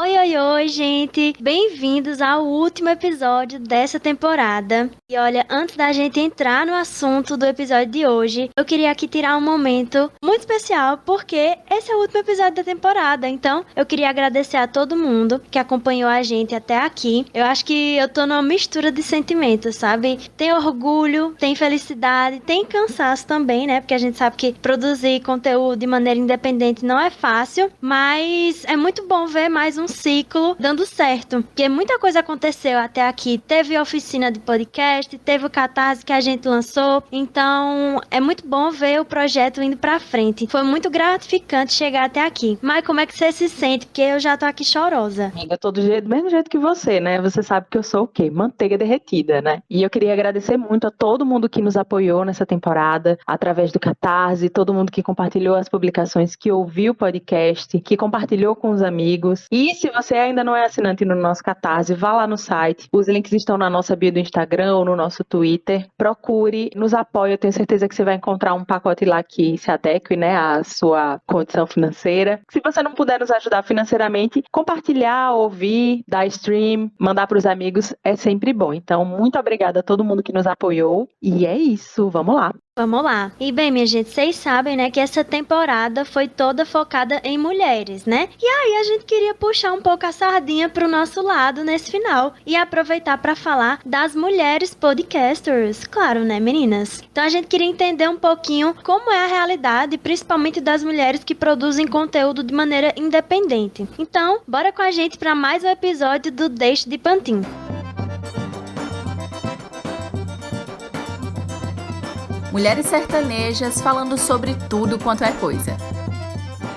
Oi, oi, oi, gente! Bem-vindos ao último episódio dessa temporada. E olha, antes da gente entrar no assunto do episódio de hoje, eu queria aqui tirar um momento muito especial, porque esse é o último episódio da temporada. Então, eu queria agradecer a todo mundo que acompanhou a gente até aqui. Eu acho que eu tô numa mistura de sentimentos, sabe? Tem orgulho, tem felicidade, tem cansaço também, né? Porque a gente sabe que produzir conteúdo de maneira independente não é fácil, mas é muito bom ver mais um ciclo dando certo, porque muita coisa aconteceu até aqui. Teve oficina de podcast, teve o Catarse que a gente lançou, então é muito bom ver o projeto indo pra frente. Foi muito gratificante chegar até aqui. Mas como é que você se sente? Porque eu já tô aqui chorosa. Amiga, tô do mesmo jeito que você, né? Você sabe que eu sou o quê? Manteiga derretida, né? E eu queria agradecer muito a todo mundo que nos apoiou nessa temporada, através do Catarse, todo mundo que compartilhou as publicações, que ouviu o podcast, que compartilhou com os amigos. E se você ainda não é assinante no nosso Catarse, vá lá no site. Os links estão na nossa bio do Instagram ou no nosso Twitter. Procure, nos apoie. Eu tenho certeza que você vai encontrar um pacote lá que se adeque, né, à sua condição financeira. Se você não puder nos ajudar financeiramente, compartilhar, ouvir, dar stream, mandar para os amigos é sempre bom. Então, muito obrigada a todo mundo que nos apoiou. E é isso, vamos lá. Vamos lá. E bem, minha gente, vocês sabem, né, que essa temporada foi toda focada em mulheres, né? E aí a gente queria puxar um pouco a sardinha pro nosso lado nesse final e aproveitar para falar das mulheres podcasters. Claro, né, meninas? Então a gente queria entender um pouquinho como é a realidade, principalmente das mulheres que produzem conteúdo de maneira independente. Então, bora com a gente para mais um episódio do Deixe de Pantin. Mulheres sertanejas falando sobre tudo quanto é coisa.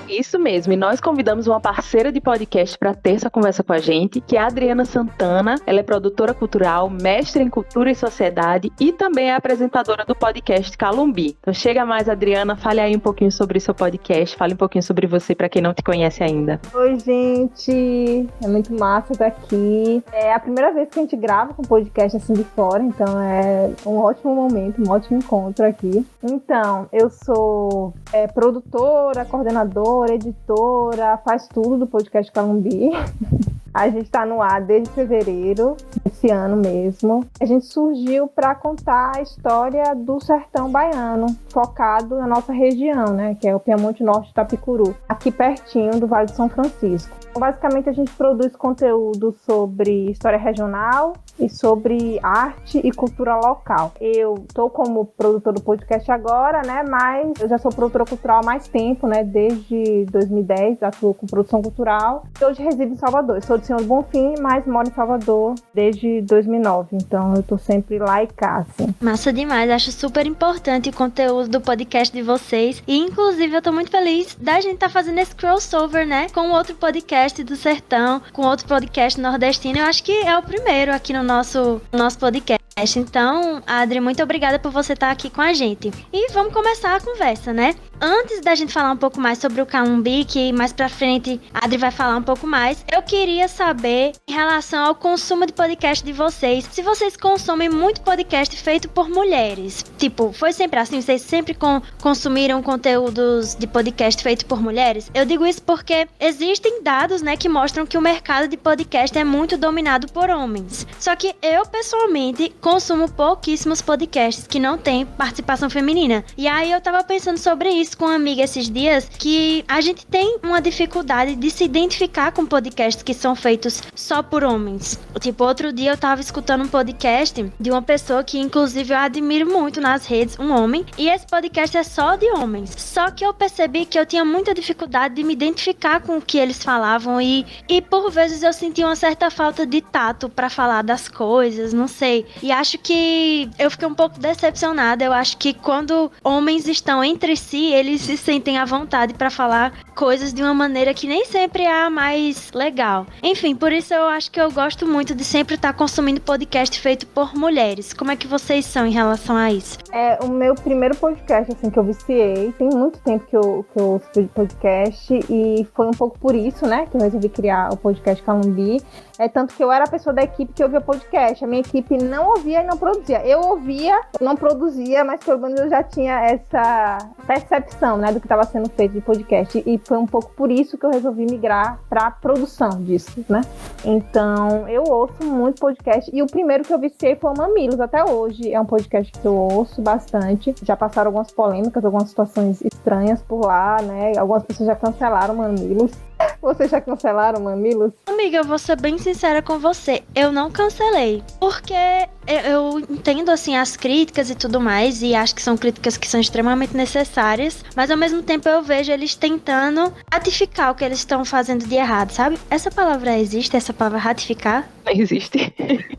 Isso mesmo, e nós convidamos uma parceira de podcast para ter essa conversa com a gente, que é a Adriana Santana. Ela é produtora cultural, mestre em cultura e sociedade e também é apresentadora do podcast Calumbi. Então chega mais, Adriana, fale aí um pouquinho sobre o seu podcast, fale um pouquinho sobre você para quem não te conhece ainda. Oi, gente, é muito massa estar aqui. É a primeira vez que a gente grava com podcast assim de fora, então é um ótimo momento, um ótimo encontro aqui. Então, eu sou produtora, coordenadora, editora, faz tudo do podcast Calumbi. A gente está no ar desde fevereiro, esse ano mesmo. A gente surgiu para contar a história do sertão baiano, focado na nossa região, né, que é o Piamonte Norte de Itapicuru, aqui pertinho do Vale de São Francisco. Basicamente, a gente produz conteúdo sobre história regional e sobre arte e cultura local. Eu estou como produtora do podcast agora, né, mas eu já sou produtora cultural há mais tempo, né, desde 2010, atuo com produção cultural. E hoje resido em Salvador. Eu sou do Senhor do Bonfim, mas moro em Salvador desde 2009. Então, eu tô sempre lá e cá, assim. Massa demais, acho super importante o conteúdo do podcast de vocês. E, inclusive, eu tô muito feliz da gente estar fazendo esse crossover, né, com outro podcast do sertão, com outro podcast nordestino. Eu acho que é o primeiro aqui no nosso podcast. Então, Adri, muito obrigada por você estar aqui com a gente. E vamos começar a conversa, né? Antes da gente falar um pouco mais sobre o Calumbi, que mais pra frente a Adri vai falar um pouco mais, eu queria saber, em relação ao consumo de podcast de vocês, se vocês consomem muito podcast feito por mulheres. Tipo, foi sempre assim? Vocês sempre consumiram conteúdos de podcast feito por mulheres? Eu digo isso porque existem dados, né, que mostram que o mercado de podcast é muito dominado por homens. Só que eu, pessoalmente, consumo pouquíssimos podcasts que não têm participação feminina. E aí eu tava pensando sobre isso com uma amiga esses dias, que a gente tem uma dificuldade de se identificar com podcasts que são feitos só por homens. Tipo, outro dia eu tava escutando um podcast de uma pessoa que, inclusive, eu admiro muito nas redes, um homem, e esse podcast é só de homens. Só que eu percebi que eu tinha muita dificuldade de me identificar com o que eles falavam e por vezes eu sentia uma certa falta de tato pra falar das coisas, não sei. E acho que eu fiquei um pouco decepcionada. Eu acho que quando homens estão entre si, eles se sentem à vontade pra falar coisas de uma maneira que nem sempre é a mais legal. Enfim, por isso eu acho que eu gosto muito de sempre estar consumindo podcast feito por mulheres. Como é que vocês são em relação a isso? O meu primeiro podcast, assim, que eu viciei, tem muito tempo que eu ouço podcast e foi um pouco por isso, né, que eu resolvi criar o podcast Calumbi. Tanto que eu era a pessoa da equipe que ouvia podcast. A minha equipe não ouvia e não produzia. Eu ouvia, não produzia, mas pelo menos eu já tinha essa percepção, né, do que estava sendo feito de podcast. E foi um pouco por isso que eu resolvi migrar para a produção disso, né? Então, eu ouço muito podcast. E o primeiro que eu viciei foi o Mamilos, até hoje. É um podcast que eu ouço bastante. Já passaram algumas polêmicas, algumas situações estranhas por lá, né? Algumas pessoas já cancelaram Mamilos. Vocês já cancelaram Mamilos? Amiga, eu vou ser bem sincera com você. Eu não cancelei. Porque eu entendo, assim, as críticas e tudo mais. E acho que são críticas que são extremamente necessárias. Mas, ao mesmo tempo, eu vejo eles tentando ratificar o que eles estão fazendo de errado, sabe? Essa palavra existe? Essa palavra ratificar? Não existe.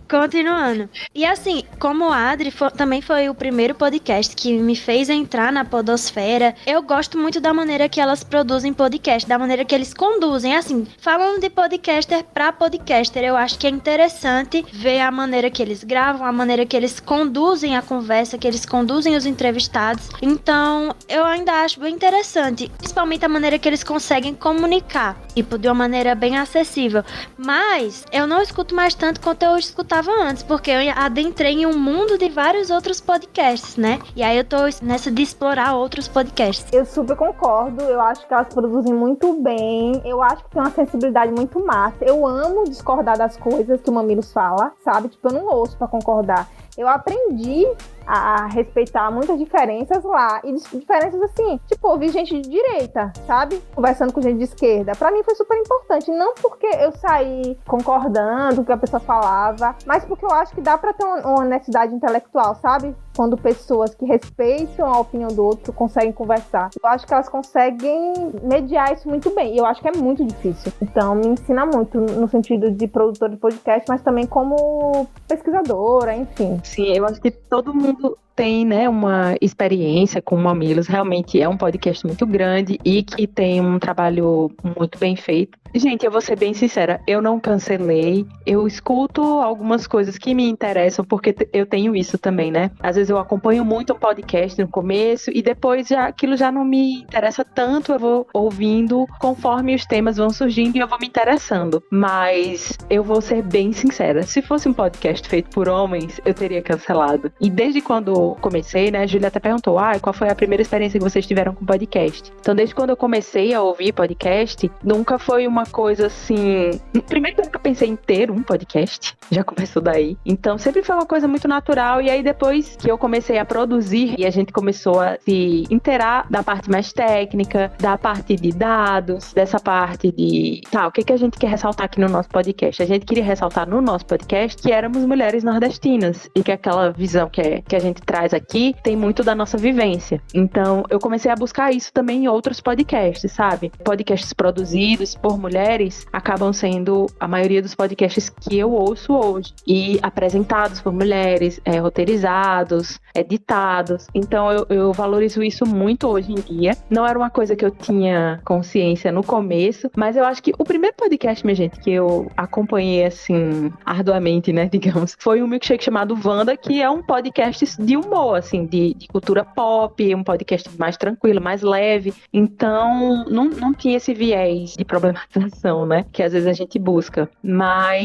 Continuando. E assim, como a Adri também foi o primeiro podcast que me fez entrar na podosfera, eu gosto muito da maneira que elas produzem podcast, da maneira que eles conduzem. Assim, falando de podcaster pra podcaster, eu acho que é interessante ver a maneira que eles gravam, a maneira que eles conduzem a conversa, que eles conduzem os entrevistados. Então, eu ainda acho bem interessante, principalmente a maneira que eles conseguem comunicar, tipo, de uma maneira bem acessível. Mas, eu não escuto mais tanto quanto eu escutava antes, porque eu adentrei em um mundo de vários outros podcasts, né? E aí eu tô nessa de explorar outros podcasts. Eu super concordo, eu acho que elas produzem muito bem, eu acho que tem uma sensibilidade muito massa. Eu amo discordar das coisas que o Mamilos fala, sabe? Tipo, eu não ouço pra concordar. Eu aprendi a respeitar muitas diferenças lá. E diferenças assim, tipo, ouvir gente de direita, sabe? Conversando com gente de esquerda. Pra mim foi super importante. Não porque eu saí concordando com o que a pessoa falava, mas porque eu acho que dá pra ter uma honestidade intelectual, sabe? Quando pessoas que respeitam a opinião do outro conseguem conversar. Eu acho que elas conseguem mediar isso muito bem. E eu acho que é muito difícil. Então, me ensina muito no sentido de produtora de podcast, mas também como pesquisadora, enfim. Sim, eu acho que todo mundo tem, né, uma experiência com o Mamilos. Realmente é um podcast muito grande e que tem um trabalho muito bem feito. Gente, eu vou ser bem sincera, eu não cancelei. Eu escuto algumas coisas que me interessam, porque eu tenho isso também, né? Às vezes eu acompanho muito um podcast no começo e depois aquilo já não me interessa tanto. Eu vou ouvindo conforme os temas vão surgindo e eu vou me interessando. Mas eu vou ser bem sincera, se fosse um podcast feito por homens, eu teria cancelado. E desde quando comecei, né, a Júlia até perguntou, qual foi a primeira experiência que vocês tiveram com podcast? Então, desde quando eu comecei a ouvir podcast, nunca foi uma coisa assim... Primeiro que eu nunca pensei em ter um podcast, já começou daí. Então, sempre foi uma coisa muito natural. E aí, depois que eu comecei a produzir e a gente começou a se inteirar da parte mais técnica, da parte de dados, dessa parte de... o que a gente quer ressaltar aqui no nosso podcast? A gente queria ressaltar no nosso podcast que éramos mulheres nordestinas e que aquela visão que a gente traz aqui tem muito da nossa vivência. Então, eu comecei a buscar isso também em outros podcasts, sabe? Podcasts produzidos por mulheres acabam sendo a maioria dos podcasts que eu ouço hoje. E apresentados por mulheres, roteirizados, editados. Então, eu valorizo isso muito hoje em dia. Não era uma coisa que eu tinha consciência no começo, mas eu acho que o primeiro podcast, minha gente, que eu acompanhei, assim, arduamente, né, digamos, foi um milkshake chamado Wanda, que é um podcast de humor, assim, de cultura pop, um podcast mais tranquilo, mais leve. Então, não tinha esse viés de problematização, né, que às vezes a gente busca. Mas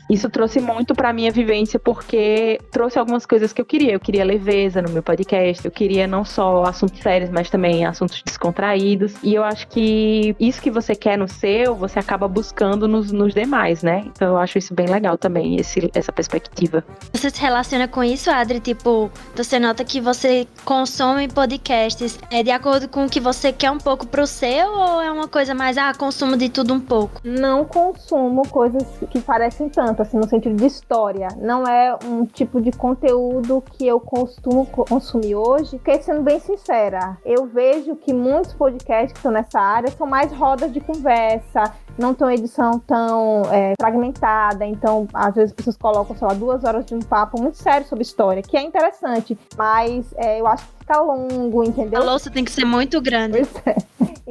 isso trouxe muito pra minha vivência, porque trouxe algumas coisas que eu queria. Eu queria leveza no meu podcast, eu queria não só assuntos sérios, mas também assuntos descontraídos. E eu acho que isso que você quer no seu, você acaba buscando nos demais, né? Então eu acho isso bem legal também, essa perspectiva. Você se relaciona com isso, Adri? Tipo, você nota que você consome podcasts de acordo com o que você quer um pouco pro seu, ou é uma coisa mais, consumo de tudo um pouco? Não consumo coisas que parecem tanto, assim, no sentido de história. Não é um tipo de conteúdo que eu costumo consumir hoje, porque, sendo bem sincera, eu vejo que muitos podcasts que estão nessa área são mais rodas de conversa, não tem uma edição tão fragmentada, então às vezes as pessoas colocam, sei lá, 2 horas de um papo muito sério sobre história, que é interessante, mas eu acho que fica longo, entendeu? A louça tem que ser muito grande. Pois é.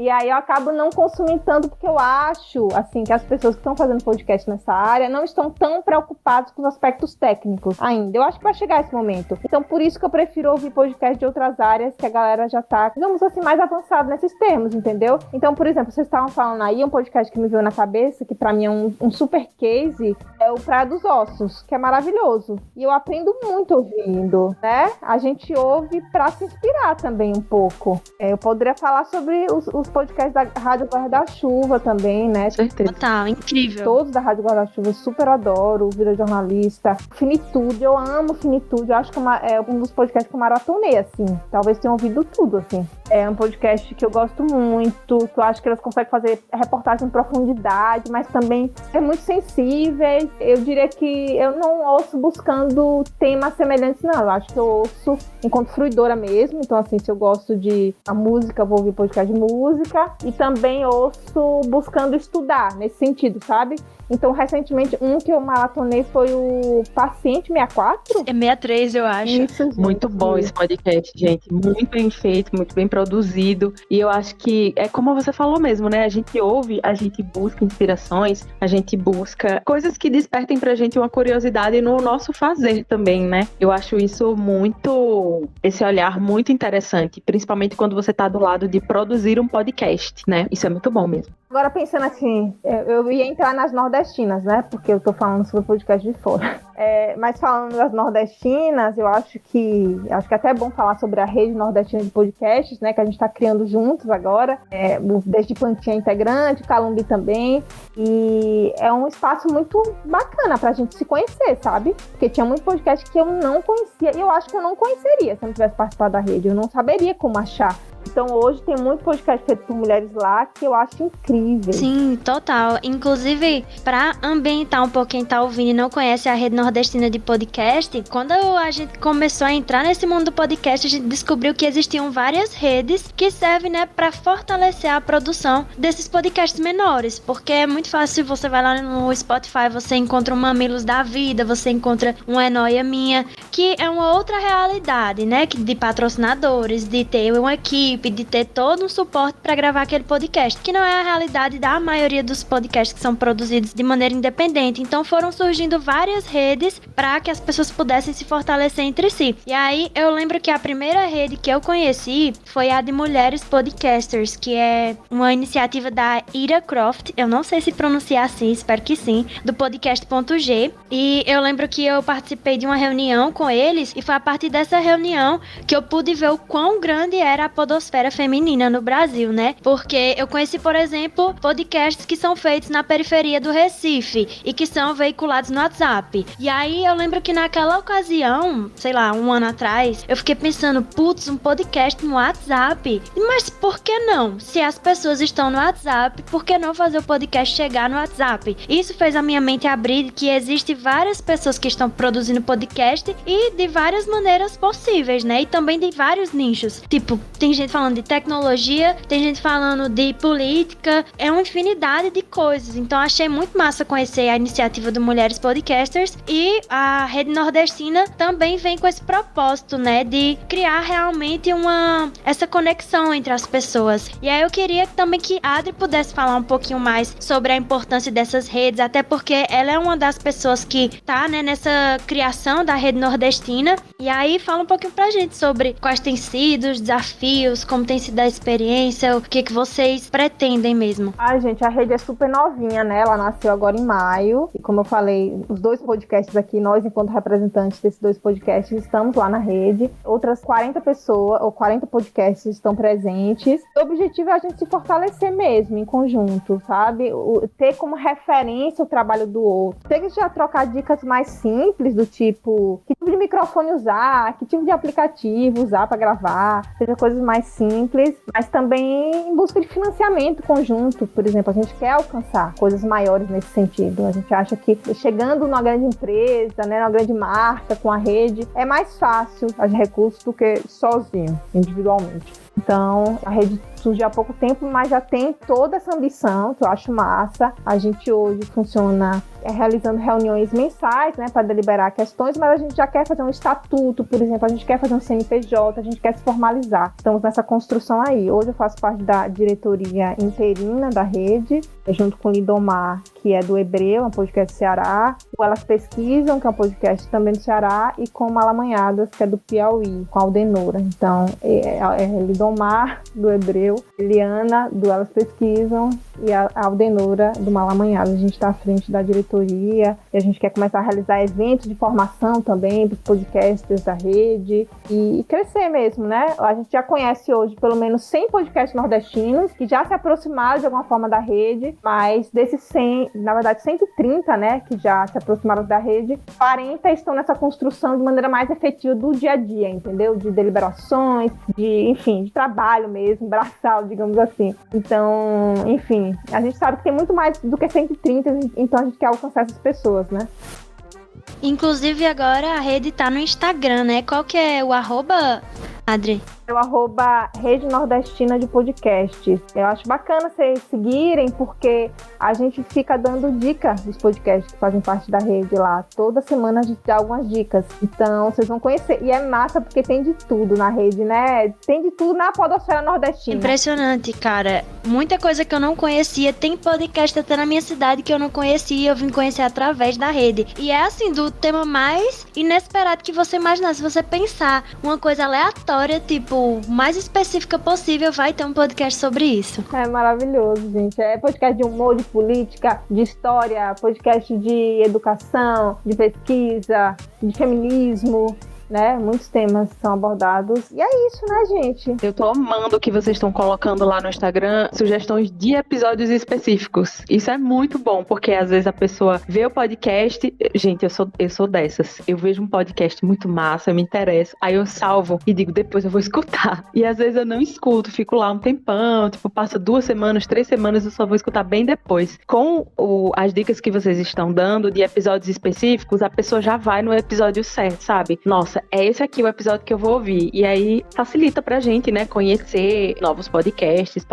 E aí eu acabo não consumindo tanto, porque eu acho, assim, que as pessoas que estão fazendo podcast nessa área não estão tão preocupadas com os aspectos técnicos ainda. Eu acho que vai chegar esse momento. Então, por isso que eu prefiro ouvir podcast de outras áreas, que a galera já tá, digamos assim, mais avançada nesses termos, entendeu? Então, por exemplo, vocês estavam falando aí, um podcast que me veio na cabeça, que pra mim é um super case, é o Praia dos Ossos, que é maravilhoso. E eu aprendo muito ouvindo, né? A gente ouve pra se inspirar também um pouco. Eu poderia falar sobre os podcasts da Rádio Guarda-Chuva também, né? Certeza. Total, incrível. Todos da Rádio Guarda-Chuva eu super adoro, Vida Jornalista. Finitude, eu amo Finitude. Eu acho que é um dos podcasts que eu maratonei, assim. Talvez tenham ouvido tudo, assim. É um podcast que eu gosto muito, que eu acho que elas conseguem fazer reportagem em profundidade, mas também é muito sensíveis. Eu diria que eu não ouço buscando temas semelhantes, não. Eu acho que eu ouço enquanto fruidora mesmo. Então, assim, se eu gosto de a música, eu vou ouvir podcast de música. E também ouço buscando estudar, nesse sentido, sabe? Então, recentemente, um que eu maratonei foi o Paciente 64. É 63, eu acho. Isso, gente. Muito bom esse podcast, gente. Muito bem feito, muito bem produzido. E eu acho que é como você falou mesmo, né? A gente ouve, a gente busca inspirações, a gente busca coisas que despertem pra gente uma curiosidade no nosso fazer também, né? Eu acho isso muito... esse olhar muito interessante, principalmente quando você tá do lado de produzir um podcast, né? Isso é muito bom mesmo. Agora, pensando assim, eu ia entrar nas nordestinas, né? Porque eu tô falando sobre o podcast de fora. Mas falando das nordestinas, eu acho que até é bom falar sobre a rede nordestina de podcasts, né? Que a gente tá criando juntos agora. Desde Plantinha integrante, Calumbi também. E é um espaço muito bacana pra gente se conhecer, sabe? Porque tinha muito podcast que eu não conhecia. E eu acho que eu não conheceria se eu não tivesse participado da rede. Eu não saberia como achar. Então hoje tem muito podcast feito por mulheres lá que eu acho incrível. Sim, total. Inclusive, pra ambientar um pouco quem tá ouvindo e não conhece a rede nordestina de podcast, quando a gente começou a entrar nesse mundo do podcast, a gente descobriu que existiam várias redes que servem, né, pra fortalecer a produção desses podcasts menores, porque é muito fácil, você vai lá no Spotify, você encontra um Mamilos da Vida, você encontra um É Nóia Minha, que é uma outra realidade, né, de patrocinadores, de ter uma equipe, de ter todo um suporte para gravar aquele podcast, que não é a realidade da maioria dos podcasts que são produzidos de maneira independente. Então foram surgindo várias redes para que as pessoas pudessem se fortalecer entre si. E aí eu lembro que a primeira rede que eu conheci foi a de Mulheres Podcasters, que é uma iniciativa da Ira Croft, eu não sei se pronunciar assim, espero que sim, do podcast.g. E eu lembro que eu participei de uma reunião com eles e foi a partir dessa reunião que eu pude ver o quão grande era a podosfera feminina no Brasil, né? Porque eu conheci, por exemplo, podcasts que são feitos na periferia do Recife e que são veiculados no WhatsApp. E aí eu lembro que naquela ocasião, sei lá, um ano atrás, eu fiquei pensando, putz, um podcast no WhatsApp? Mas por que não? Se as pessoas estão no WhatsApp, por que não fazer o podcast chegar no WhatsApp? Isso fez a minha mente abrir que existe várias pessoas que estão produzindo podcast e de várias maneiras possíveis, né? E também de vários nichos. Tipo, tem gente falando de tecnologia, tem gente falando de política, é uma infinidade de coisas. Então achei muito massa conhecer a iniciativa do Mulheres Podcasters e a Rede Nordestina também vem com esse propósito, né, de criar realmente essa conexão entre as pessoas. E aí eu queria também que a Adri pudesse falar um pouquinho mais sobre a importância dessas redes, até porque ela é uma das pessoas que tá, né, nessa criação da Rede Nordestina. E aí fala um pouquinho pra gente sobre quais têm sido os desafios, como tem sido a experiência, o que vocês pretendem mesmo. Gente, a rede é super novinha, né? Ela nasceu agora em maio. E como eu falei, os dois podcasts aqui, nós, enquanto representantes desses dois podcasts, estamos lá na rede. Outras 40 pessoas, ou 40 podcasts estão presentes. O objetivo é a gente se fortalecer mesmo, em conjunto, sabe? Ter como referência o trabalho do outro. Tem que já trocar dicas mais simples, do tipo, que tipo de microfone usar, que tipo de aplicativo usar para gravar, seja coisas mais simples, mas também em busca de financiamento conjunto. Por exemplo, a gente quer alcançar coisas maiores nesse sentido. A gente acha que chegando numa grande empresa, né, numa grande marca, com a rede, é mais fácil as recursos do que sozinho, individualmente. Então, a rede surgiu há pouco tempo, mas já tem toda essa ambição, que eu acho massa. A gente hoje funciona realizando reuniões mensais, né, para deliberar questões, mas a gente já quer fazer um estatuto, por exemplo, a gente quer fazer um CNPJ, a gente quer se formalizar. Estamos nessa construção aí. Hoje eu faço parte da diretoria interina da rede, junto com o Lidomar, que é do Hebreu, um podcast do Ceará, o Elas Pesquisam, que é um podcast também do Ceará, e com o Malamanhadas, que é do Piauí, com a Aldenora. Então, é Lidomar, do Hebreu, Eliana, do Elas Pesquisam, e a Aldenora, do Malamanhadas. A gente está à frente da diretoria, e a gente quer começar a realizar eventos de formação também dos podcasters da rede, e crescer mesmo, né? A gente já conhece hoje pelo menos 100 podcasts nordestinos, que já se aproximaram de alguma forma da rede, mas desses 100, na verdade 130, né, que já se aproximaram da rede, 40 estão nessa construção de maneira mais efetiva do dia a dia, entendeu? De deliberações, enfim, de trabalho mesmo, braçal, digamos assim. Então, enfim, a gente sabe que tem muito mais do que 130, então a gente quer alcançar essas pessoas, né? Inclusive agora a rede tá no Instagram, né? Qual que é o arroba, Adri? É o @Rede Nordestina de Podcasts. Eu acho bacana vocês seguirem, porque a gente fica dando dica dos podcasts que fazem parte da rede lá. Toda semana a gente dá algumas dicas. Então, vocês vão conhecer. E é massa, porque tem de tudo na rede, né? Tem de tudo na podosfera nordestina. Impressionante, cara. Muita coisa que eu não conhecia. Tem podcast até na minha cidade que eu não conhecia. Eu vim conhecer através da rede. E é assim, do tema mais inesperado que você imaginar. Se você pensar uma coisa aleatória, tipo, mais específica possível, vai ter um podcast sobre isso. É maravilhoso, gente. É podcast de humor, de política, de história, podcast de educação, de pesquisa, de feminismo, né? Muitos temas são abordados. E é isso, né, gente? Eu tô amando que vocês estão colocando lá no Instagram sugestões de episódios específicos. Isso é muito bom, porque às vezes a pessoa vê o podcast. Gente, eu sou dessas. Eu vejo um podcast muito massa, eu me interesso. Aí eu salvo e digo, depois eu vou escutar. E às vezes eu não escuto, fico lá um tempão, tipo, passa 2 semanas, 3 semanas, eu só vou escutar bem depois. Com as dicas que vocês estão dando de episódios específicos, a pessoa já vai no episódio certo, sabe? Nossa, é esse aqui o episódio que eu vou ouvir. E aí facilita pra gente, né, conhecer novos podcasts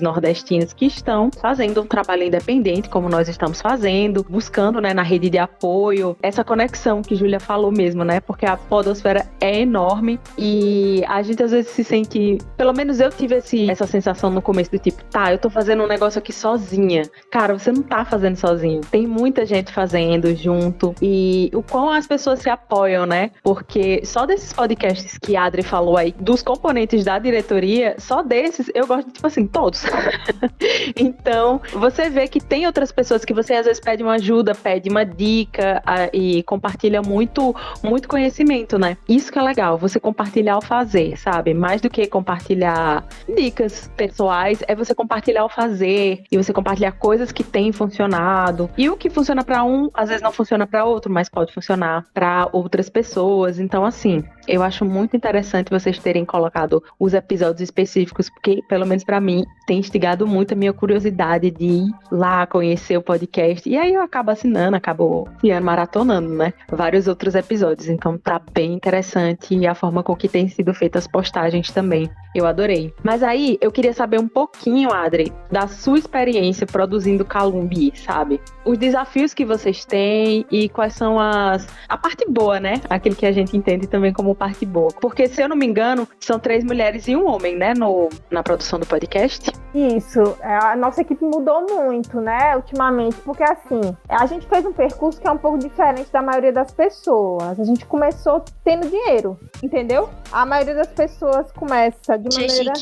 nordestinos que estão fazendo um trabalho independente, como nós estamos fazendo, buscando, né, na rede de apoio, essa conexão que Júlia falou mesmo, né, porque a podosfera é enorme e a gente às vezes se sente, pelo menos eu tive essa sensação no começo do tipo, tá, eu tô fazendo um negócio aqui sozinha. Cara, você não tá fazendo sozinho. Tem muita gente fazendo junto e o quão as pessoas se apoiam, né, porque só desses podcasts que a Adri falou aí, dos componentes da diretoria, só desses, eu gosto de, tipo assim, todos. Então, você vê que tem outras pessoas que você às vezes pede uma ajuda, pede uma dica e compartilha muito conhecimento, né? Isso que é legal, você compartilhar o fazer, sabe? Mais do que compartilhar dicas pessoais, é você compartilhar o fazer e você compartilhar coisas que têm funcionado. E o que funciona pra um, às vezes não funciona pra outro, mas pode funcionar pra outras pessoas. Então, assim, eu acho muito interessante vocês terem colocado os episódios específicos, porque, pelo menos pra mim, tem instigado muito a minha curiosidade de ir lá conhecer o podcast. E aí eu acabo assinando, acabo maratonando, né? Vários outros episódios. Então tá bem interessante e a forma com que tem sido feitas as postagens também. Eu adorei. Mas aí, eu queria saber um pouquinho, Adri, da sua experiência produzindo Calumbi, sabe? Os desafios que vocês têm e quais são a parte boa, né? Aquilo que a gente entende também como parte boa. Porque, se eu não me engano, são 3 mulheres e um homem, né? Na produção do podcast. Isso. A nossa equipe mudou muito, né? Ultimamente. Porque, assim, a gente fez um percurso que é um pouco diferente da maioria das pessoas. A gente começou tendo dinheiro, entendeu? A maioria das pessoas começa de maneira...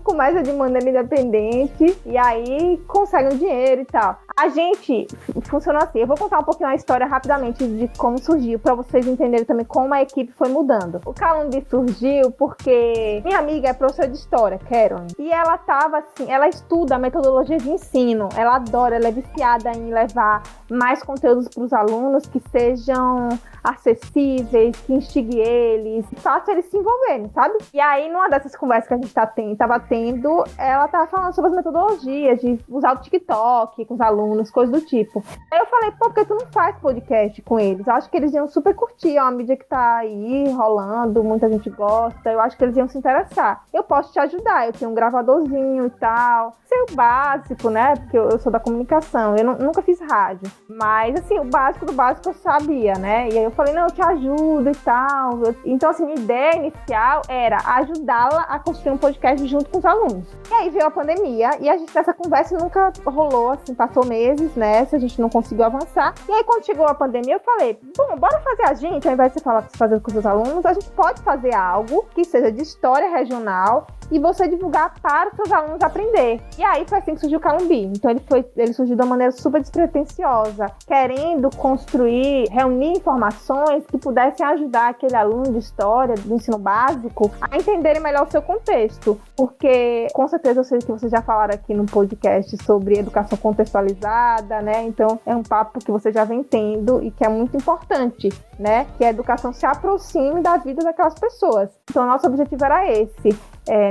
começa de maneira independente e aí consegue um dinheiro e tal. A gente funcionou assim. Eu vou contar um pouquinho a história rapidamente de como surgiu, para vocês entenderem também como a equipe foi mudando. O Calumbi surgiu porque minha amiga é professora de história, Karen, e ela tava assim, ela estuda a metodologia de ensino, ela adora, ela é viciada em levar mais conteúdos para os alunos que sejam acessíveis, que instigue eles, faça eles se envolverem, sabe? E aí, numa dessas conversas que a gente tava tendo, ela tava falando sobre as metodologias de usar o TikTok com os alunos, alunos, coisas do tipo. Aí eu falei, pô, por que tu não faz podcast com eles? Eu acho que eles iam super curtir, é uma mídia que tá aí rolando, muita gente gosta, eu acho que eles iam se interessar. Eu posso te ajudar, eu tenho um gravadorzinho e tal. Sei o básico, né? Porque eu sou da comunicação, eu nunca fiz rádio. Mas, assim, o básico do básico eu sabia, né? E aí eu falei, não, eu te ajudo e tal. Então, assim, minha ideia inicial era ajudá-la a construir um podcast junto com os alunos. E aí veio a pandemia e a gente, nessa conversa nunca rolou, assim, passou meses, né? Se a gente não conseguiu avançar. E aí, quando chegou a pandemia, eu falei, bom, bora fazer a gente, ao invés de você fazer com os seus alunos, a gente pode fazer algo que seja de história regional e você divulgar para os seus alunos aprender. E aí foi assim que surgiu o Calumbi. Então ele surgiu de uma maneira super despretensiosa, querendo construir, reunir informações que pudessem ajudar aquele aluno de história, do ensino básico, a entenderem melhor o seu contexto. Porque, com certeza, eu sei que vocês já falaram aqui no podcast sobre educação contextualizada, né? Então, é um papo que você já vem tendo e que é muito importante, né? Que a educação se aproxime da vida daquelas pessoas. Então, nosso objetivo era esse.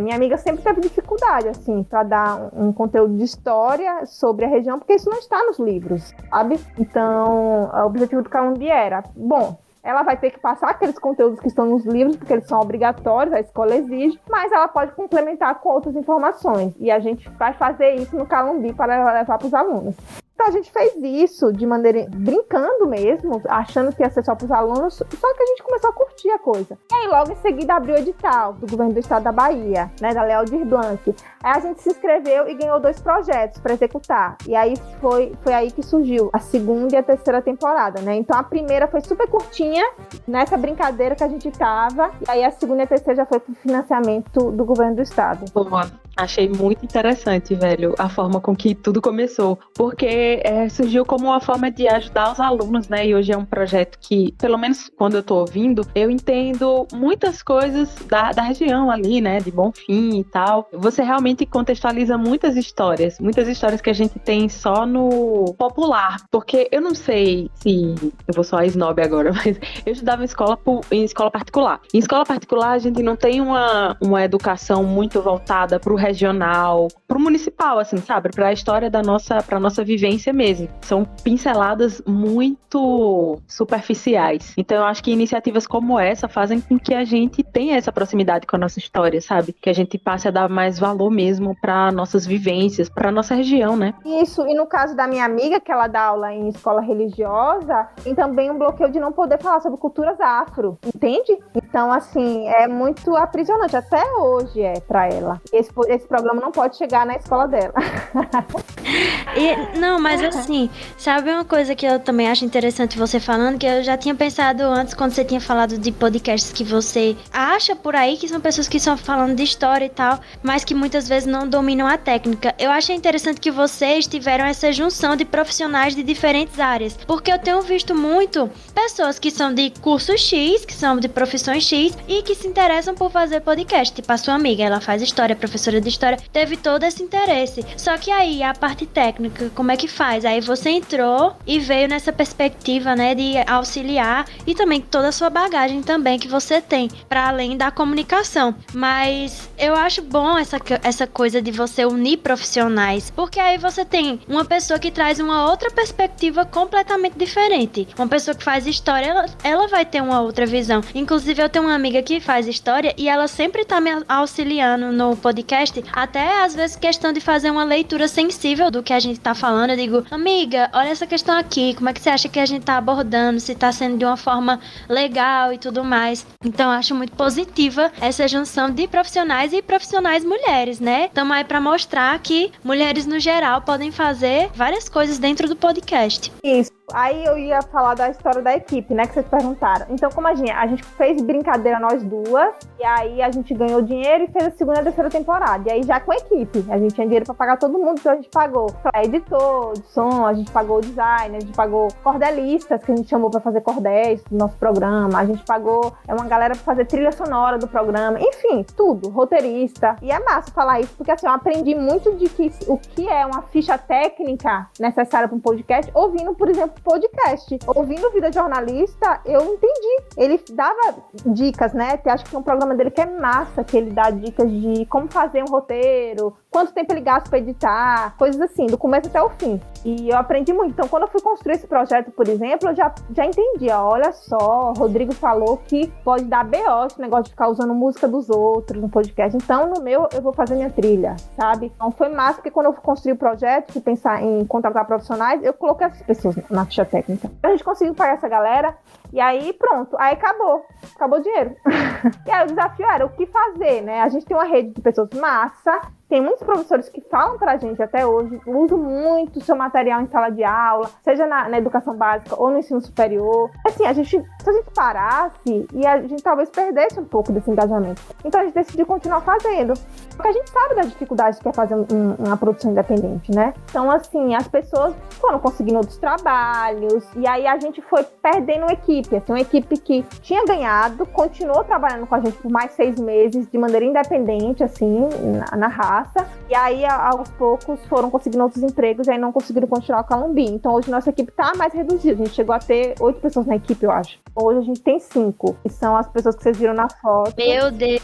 Minha amiga sempre teve dificuldade, assim, para dar um conteúdo de história sobre a região, porque isso não está nos livros, sabe? Então, o objetivo do Calumbi era, bom, ela vai ter que passar aqueles conteúdos que estão nos livros, porque eles são obrigatórios, a escola exige, mas ela pode complementar com outras informações. E a gente vai fazer isso no Calumbi para levar para os alunos. Então a gente fez isso de maneira brincando mesmo, achando que ia ser só para os alunos, só que a gente começou a curtir a coisa. E aí logo em seguida abriu o edital do governo do estado da Bahia, né, da Lei Aldir Blanc. Aí a gente se inscreveu e ganhou 2 projetos para executar. E aí foi aí que surgiu a segunda e a terceira temporada, né? Então a primeira foi super curtinha, nessa brincadeira que a gente tava, e aí a segunda e a terceira já foi pro financiamento do governo do estado. Boa. Achei muito interessante, velho, a forma com que tudo começou, porque surgiu como uma forma de ajudar os alunos, né, e hoje é um projeto que, pelo menos quando eu tô ouvindo, eu entendo muitas coisas da região ali, né, de Bonfim e tal. Você realmente contextualiza muitas histórias que a gente tem só no popular, porque eu não sei se eu vou só a snob agora, mas eu estudava em escola particular. Em escola particular a gente não tem uma educação muito voltada pro regional, pro municipal, assim, sabe? Pra história pra nossa vivência mesmo. São pinceladas muito superficiais. Então eu acho que iniciativas como essa fazem com que a gente tenha essa proximidade com a nossa história, sabe? Que a gente passe a dar mais valor mesmo pra nossas vivências, pra nossa região, né? Isso, e no caso da minha amiga, que ela dá aula em escola religiosa, tem também um bloqueio de não poder falar sobre culturas afro, entende? Então, assim, é muito aprisionante, até hoje pra ela. Esse programa não pode chegar na escola dela. Não, mas assim, sabe uma coisa que eu também acho interessante você falando, que eu já tinha pensado antes, quando você tinha falado de podcasts que você acha por aí, que são pessoas que estão falando de história e tal, mas que muitas vezes não dominam a técnica. Eu achei interessante que vocês tiveram essa junção de profissionais de diferentes áreas, porque eu tenho visto muito pessoas que são de curso X, que são de profissões X, e que se interessam por fazer podcast. Tipo, a sua amiga, ela faz história, professora de história, teve todo esse interesse. Só que aí, a parte técnica, como é que faz? Aí você entrou e veio nessa perspectiva, né, de auxiliar, e também toda a sua bagagem também que você tem, para além da comunicação. Mas eu acho bom essa coisa de você unir profissionais, porque aí você tem uma pessoa que traz uma outra perspectiva completamente diferente. Uma pessoa que faz história, ela vai ter uma outra visão. Inclusive, eu tenho uma amiga que faz história e ela sempre tá me auxiliando no podcast, até às vezes questão de fazer uma leitura sensível do que a gente tá falando. Eu digo, amiga, olha essa questão aqui, como é que você acha que a gente tá abordando, se tá sendo de uma forma legal e tudo mais. Então eu acho muito positiva essa junção de profissionais e profissionais mulheres, né? Estamos aí pra mostrar que mulheres no geral podem fazer várias coisas dentro do podcast. Isso. Aí eu ia falar da história da equipe, né, que vocês perguntaram. Então, como a gente fez brincadeira nós duas, e aí a gente ganhou dinheiro e fez a segunda e a terceira temporada. E aí já com a equipe, a gente tinha dinheiro pra pagar todo mundo, então a gente pagou editor de som, a gente pagou design, a gente pagou cordelistas, que a gente chamou pra fazer cordéis do nosso programa, a gente pagou uma galera pra fazer trilha sonora do programa, enfim, tudo, roteirista. E é massa falar isso, porque assim, eu aprendi muito de o que é uma ficha técnica necessária pra um podcast, ouvindo, por exemplo, podcast. Ouvindo Vida Jornalista, eu entendi. Ele dava dicas, né? Acho que tem um programa dele que é massa, que ele dá dicas de como fazer um roteiro, quanto tempo ele gasta para editar, coisas assim, do começo até o fim. E eu aprendi muito. Então, quando eu fui construir esse projeto, por exemplo, eu já entendi. Olha só, o Rodrigo falou que pode dar BO esse negócio de ficar usando música dos outros no podcast. Então, no meu, eu vou fazer minha trilha, sabe? Então, foi massa, porque quando eu construí o projeto, fui pensar em contratar profissionais, eu coloquei essas pessoas na ficha técnica. A gente conseguiu pagar essa galera, e aí pronto, aí acabou o dinheiro. E aí o desafio era o que fazer, né? A gente tem uma rede de pessoas massa, tem muitos professores que falam pra gente até hoje, usam muito o seu material em sala de aula, seja na educação básica ou no ensino superior. Assim, se a gente parasse, e a gente talvez perdesse um pouco desse engajamento. Então a gente decidiu continuar fazendo. Porque a gente sabe das dificuldades que é fazer uma produção independente, né? Então, assim, as pessoas foram conseguindo outros trabalhos, e aí a gente foi perdendo uma equipe. Assim, uma equipe que tinha ganhado, continuou trabalhando com a gente por mais 6 meses, de maneira independente, assim, na raça. E aí, aos poucos, foram conseguindo outros empregos e aí não conseguiram continuar com a Calumbi. Então, hoje nossa equipe tá mais reduzida. A gente chegou a ter 8 pessoas na equipe, eu acho. Hoje a gente tem 5, que são as pessoas que vocês viram na foto. Meu Deus!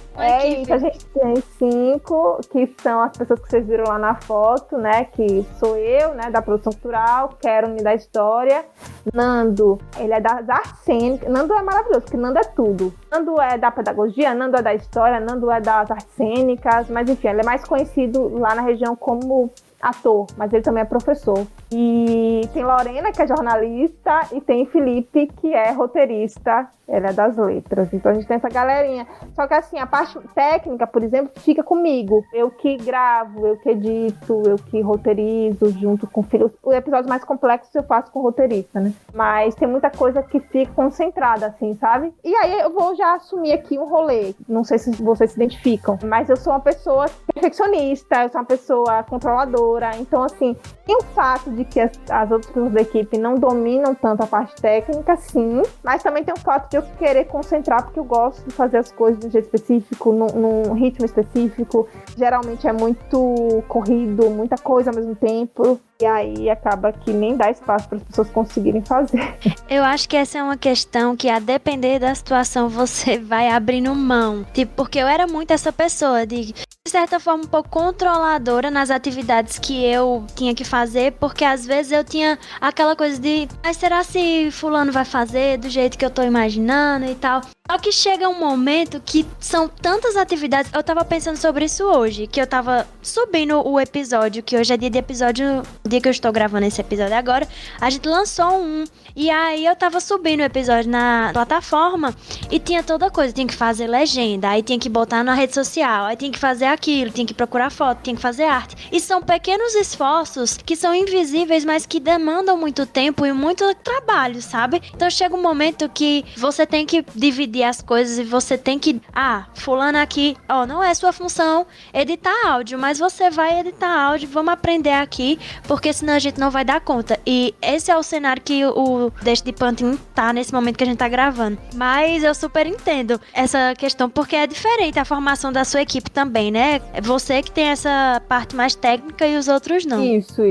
Isso, a gente tem 5, que são as pessoas que vocês viram lá na foto, né? Que sou eu, né? Da produção cultural, Karen da história. Nando, ele é das artes cênicas. Nando é maravilhoso, porque Nando é tudo. Nando é da pedagogia, Nando é da história, Nando é das artes cênicas, mas enfim, ele é mais conhecido lá na região como ator, mas ele também é professor. E tem Lorena, que é jornalista, e tem Felipe, que é roteirista, ele é das letras. Então a gente tem essa galerinha. Só que assim, a parte técnica, por exemplo, fica comigo. Eu que gravo, eu que edito, eu que roteirizo junto com o filho. Os episódios mais complexos eu faço com o roteirista, né? Mas tem muita coisa que fica concentrada, assim, sabe? E aí eu vou já assumir aqui um rolê. Não sei se vocês se identificam, mas eu sou uma pessoa perfeccionista, eu sou uma pessoa controladora. Então, assim, tem o fato de que as outras pessoas da equipe não dominam tanto a parte técnica, sim, mas também tem o fato de eu querer concentrar, porque eu gosto de fazer as coisas de um jeito específico, num ritmo específico. Geralmente é muito corrido, muita coisa ao mesmo tempo, e aí acaba que nem dá espaço para as pessoas conseguirem fazer. Eu acho que essa é uma questão que, a depender da situação, você vai abrindo mão. Tipo, porque eu era muito essa pessoa de certa forma, um pouco controladora nas atividades que eu tinha que fazer, porque às vezes eu tinha aquela coisa de, mas será se fulano vai fazer do jeito que eu tô imaginando e tal? Só que chega um momento que são tantas atividades. Eu tava pensando sobre isso hoje, que eu tava subindo o episódio, que hoje é dia de episódio, o dia que eu estou gravando esse episódio agora, a gente lançou um, e aí eu tava subindo o episódio na plataforma, e tinha toda coisa, tinha que fazer legenda, aí tinha que botar na rede social, aí tinha que fazer aquilo, tinha que procurar foto, tinha que fazer arte. E são pequenos esforços que são invisíveis, mas que demandam muito tempo e muito trabalho, sabe? Então chega um momento que você tem que dividir as coisas e você tem que, fulano aqui, não é sua função editar áudio, mas você vai editar áudio, vamos aprender aqui, porque senão a gente não vai dar conta. E esse é o cenário que o Deixa de Pantin tá nesse momento que a gente tá gravando. Mas eu super entendo essa questão, porque é diferente a formação da sua equipe também, né? É você que tem essa parte mais técnica e os outros não. Isso.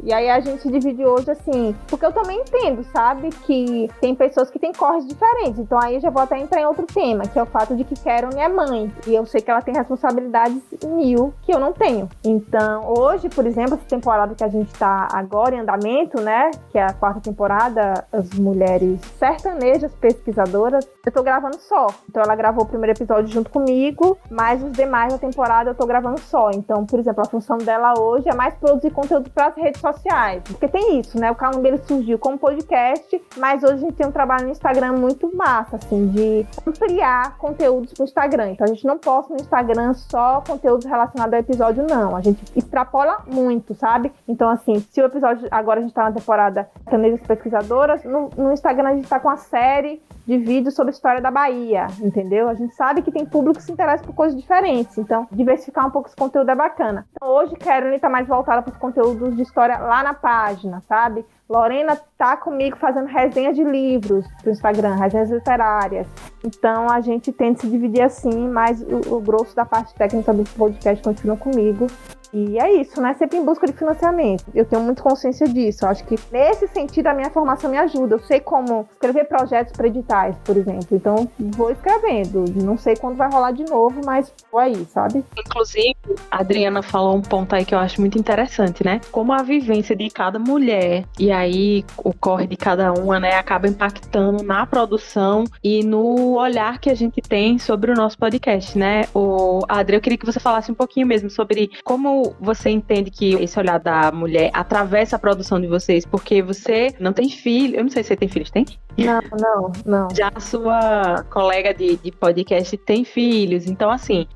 E aí a gente divide hoje assim, porque eu também entendo, sabe, que tem pessoas que têm corres diferentes. Então aí eu já vou até entrar em outro tema, que é o fato de que Karen é mãe. E eu sei que ela tem responsabilidades 1000 que eu não tenho. Então, hoje, por exemplo, essa temporada que a gente tá agora em andamento, né, que é a 4ª temporada, as mulheres sertanejas pesquisadoras, eu tô gravando só. Então ela gravou o primeiro episódio junto comigo, mas os demais da temporada eu tô gravando só. Então, por exemplo, a função dela hoje é mais produzir conteúdo para as redes sociais. Porque tem isso, né? O Calumbi surgiu como podcast, mas hoje a gente tem um trabalho no Instagram muito massa, assim, de ampliar conteúdos pro Instagram. Então a gente não posta no Instagram só conteúdos relacionados ao episódio, não. A gente extrapola muito, sabe? Então, assim, se o episódio, agora a gente tá na temporada Sertanejas Pesquisadoras, no Instagram a gente tá com a série de vídeos sobre a história da Bahia, entendeu? A gente sabe que tem público que se interessa por coisas diferentes, então diversificar um pouco esse conteúdo é bacana. Então, hoje Karen tá mais voltada para os conteúdos de história lá na página, sabe? Lorena tá comigo fazendo resenha de livros pro Instagram, resenhas literárias. Então a gente tenta se dividir assim, mas o grosso da parte técnica do podcast continua comigo. E é isso, né? Sempre em busca de financiamento. Eu tenho muita consciência disso. Eu acho que nesse sentido a minha formação me ajuda. Eu sei como escrever projetos para editais, por exemplo. Então vou escrevendo. Não sei quando vai rolar de novo, mas vou aí, sabe? Inclusive, a Adriana falou um ponto aí que eu acho muito interessante, né? Como a vivência de cada mulher e aí o corre de cada uma, né, acaba impactando na produção e no olhar que a gente tem sobre o nosso podcast, né? Adri, eu queria que você falasse um pouquinho mesmo sobre como você entende que esse olhar da mulher atravessa a produção de vocês, porque você não tem filho, eu não sei se você tem filhos, tem? Não. Já a sua colega de podcast tem filhos, então assim,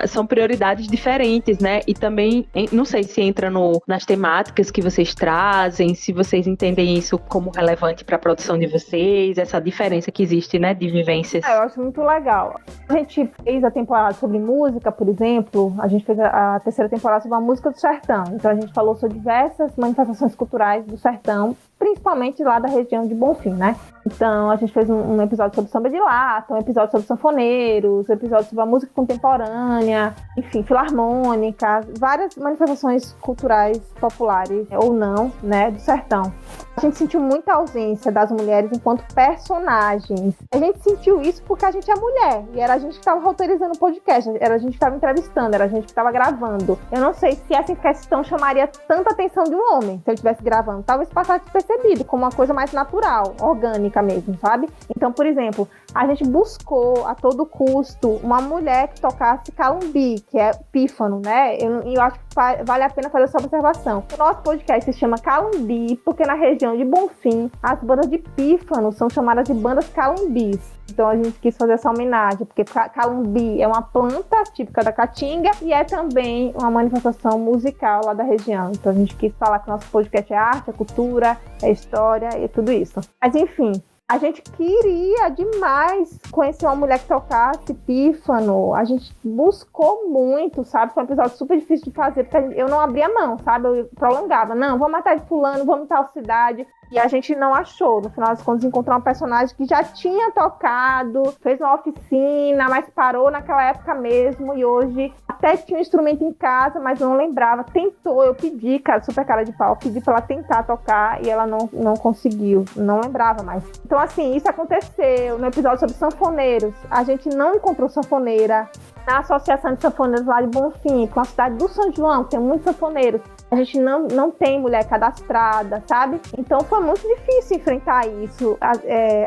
são prioridades diferentes, né? E também, não sei se entra nas temáticas que vocês trazem, se vocês entendem isso como relevante para a produção de vocês, essa diferença que existe, né, de vivências. Eu acho muito legal. A gente fez a temporada sobre música, por exemplo, a gente fez a terceira temporada sobre a música do sertão, então a gente falou sobre diversas manifestações culturais do sertão, principalmente lá da região de Bonfim, né? Então, a gente fez um episódio sobre samba de lata, um episódio sobre sanfoneiros, um episódio sobre a música contemporânea, enfim, filarmônica, várias manifestações culturais populares, ou não, né, do sertão. A gente sentiu muita ausência das mulheres enquanto personagens. A gente sentiu isso porque a gente é mulher, e era a gente que estava roteirizando o podcast, era a gente que estava entrevistando, era a gente que estava gravando. Eu não sei se essa questão chamaria tanta atenção de um homem, se eu estivesse gravando. Talvez passasse despercebido, como uma coisa mais natural, orgânica mesmo, sabe? Então, por exemplo, a gente buscou a todo custo uma mulher que tocasse calumbi, que é pífano, né? Eu acho que vale a pena fazer essa observação. O nosso podcast se chama Calumbi, porque na região de Bonfim, as bandas de pífano são chamadas de bandas calumbis. Então a gente quis fazer essa homenagem, porque calumbi é uma planta típica da Caatinga e é também uma manifestação musical lá da região. Então a gente quis falar que o nosso podcast é arte, é cultura, é história e tudo isso. Mas enfim, a gente queria demais conhecer uma mulher que tocasse pífano. A gente buscou muito, sabe? Foi um episódio super difícil de fazer, porque eu não abria mão, sabe? Eu prolongava. Não, vamos matar de fulano, vamos em tal cidade. E a gente não achou. No final das contas, encontrou uma personagem que já tinha tocado, fez uma oficina, mas parou naquela época mesmo. E hoje até tinha um instrumento em casa, mas não lembrava. Tentou, eu pedi, cara, super cara de pau, pedi pra ela tentar tocar e ela não conseguiu. Não lembrava mais. Então, assim, isso aconteceu no episódio sobre sanfoneiros. A gente não encontrou sanfoneira na Associação de Sanfoneiros lá de Bonfim, com a cidade do São João, tem muitos sanfoneiros. A gente não tem mulher cadastrada, sabe? Então foi muito difícil enfrentar isso.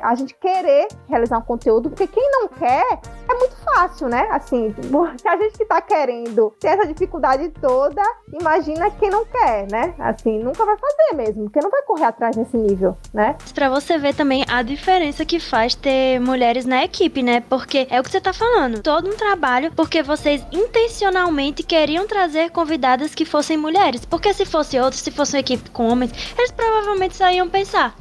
A gente querer realizar um conteúdo, porque quem não quer, é muito fácil, né? Assim, se a gente que tá querendo ter essa dificuldade toda, imagina quem não quer, né? Assim, nunca vai fazer mesmo, porque não vai correr atrás nesse nível, né? Pra você ver também a diferença que faz ter mulheres na equipe, né? Porque é o que você tá falando, todo um trabalho, porque vocês intencionalmente queriam trazer convidadas que fossem mulheres. Porque se fosse outro, se fosse uma equipe com homens, eles provavelmente só iam pensar: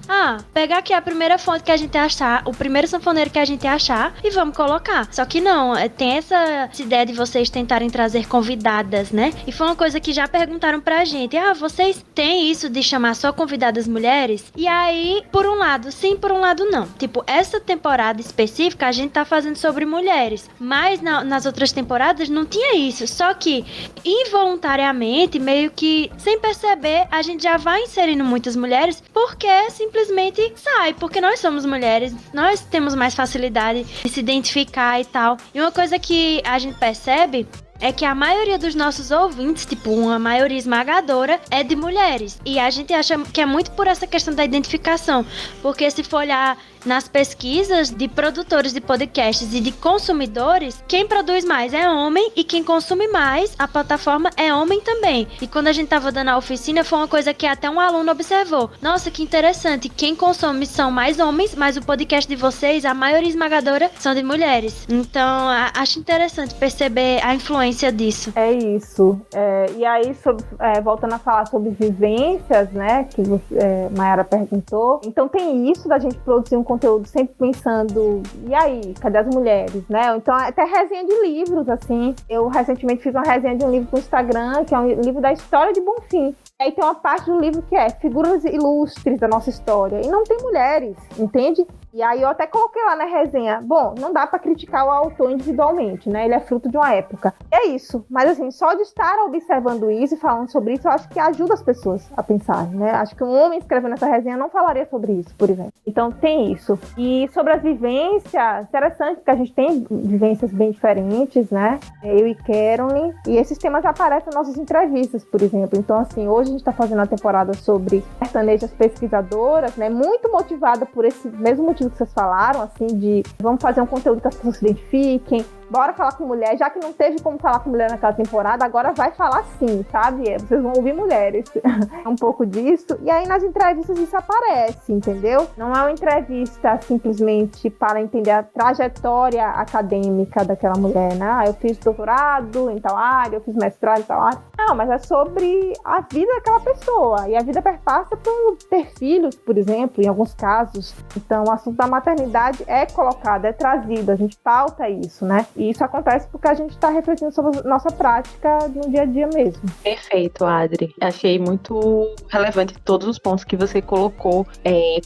pegar aqui a primeira fonte que a gente achar, o primeiro sanfoneiro que a gente achar e vamos colocar. Só que não, tem essa ideia de vocês tentarem trazer convidadas, né? E foi uma coisa que já perguntaram pra gente: vocês têm isso de chamar só convidadas mulheres? E aí, por um lado sim, por um lado não. Tipo, essa temporada específica a gente tá fazendo sobre mulheres, mas nas outras temporadas não tinha isso. Só que, involuntariamente, meio que sem perceber, a gente já vai inserindo muitas mulheres porque simplesmente sai, porque nós somos mulheres, nós temos mais facilidade de se identificar e tal. E uma coisa que a gente percebe é que a maioria dos nossos ouvintes, tipo, uma maioria esmagadora, é de mulheres. E a gente acha que é muito por essa questão da identificação. Porque se for olhar nas pesquisas de produtores de podcasts e de consumidores, quem produz mais é homem e quem consome mais, a plataforma, é homem também. E quando a gente tava dando a oficina, foi uma coisa que até um aluno observou. Nossa, que interessante, quem consome são mais homens, mas o podcast de vocês, a maioria esmagadora, são de mulheres. Então, acho interessante perceber a influência disso. É isso. E aí, voltando a falar sobre vivências, né, que Mayara perguntou. Então, tem isso da gente produzir um conteúdo conteúdo sempre pensando, e aí, cadê as mulheres, né? Então, até resenha de livros, assim. Eu recentemente fiz uma resenha de um livro pro Instagram, que é um livro da história de Bonfim. Aí tem uma parte do livro que é figuras ilustres da nossa história. E não tem mulheres, entende? E aí eu até coloquei lá na resenha, bom, não dá pra criticar o autor individualmente, né? Ele é fruto de uma época. É isso. Mas assim, só de estar observando isso e falando sobre isso, eu acho que ajuda as pessoas a pensarem, né? Acho que um homem escrevendo essa resenha não falaria sobre isso, por exemplo. Então tem isso. E sobre as vivências, interessante, porque a gente tem vivências bem diferentes, né? Eu e Caroline. E esses temas aparecem nas nossas entrevistas, por exemplo. Então, assim, hoje a gente tá fazendo a temporada sobre sertanejas pesquisadoras, né? Muito motivada por esse mesmo motivo que vocês falaram, assim, de vamos fazer um conteúdo que as pessoas se identifiquem, bora falar com mulher, já que não teve como falar com mulher naquela temporada, agora vai falar sim, sabe? Vocês vão ouvir mulheres. É um pouco disso. E aí nas entrevistas isso aparece, entendeu? Não é uma entrevista simplesmente para entender a trajetória acadêmica daquela mulher, né? Ah, eu fiz doutorado em tal área, eu fiz mestrado em tal área. Não, mas é sobre a vida daquela pessoa. E a vida perpassa por ter filhos, por exemplo, em alguns casos. Então o assunto da maternidade é colocado, é trazido, a gente pauta isso, né? E isso acontece porque a gente está refletindo sobre a nossa prática no dia a dia mesmo. Perfeito, Adri. Achei muito relevante todos os pontos que você colocou.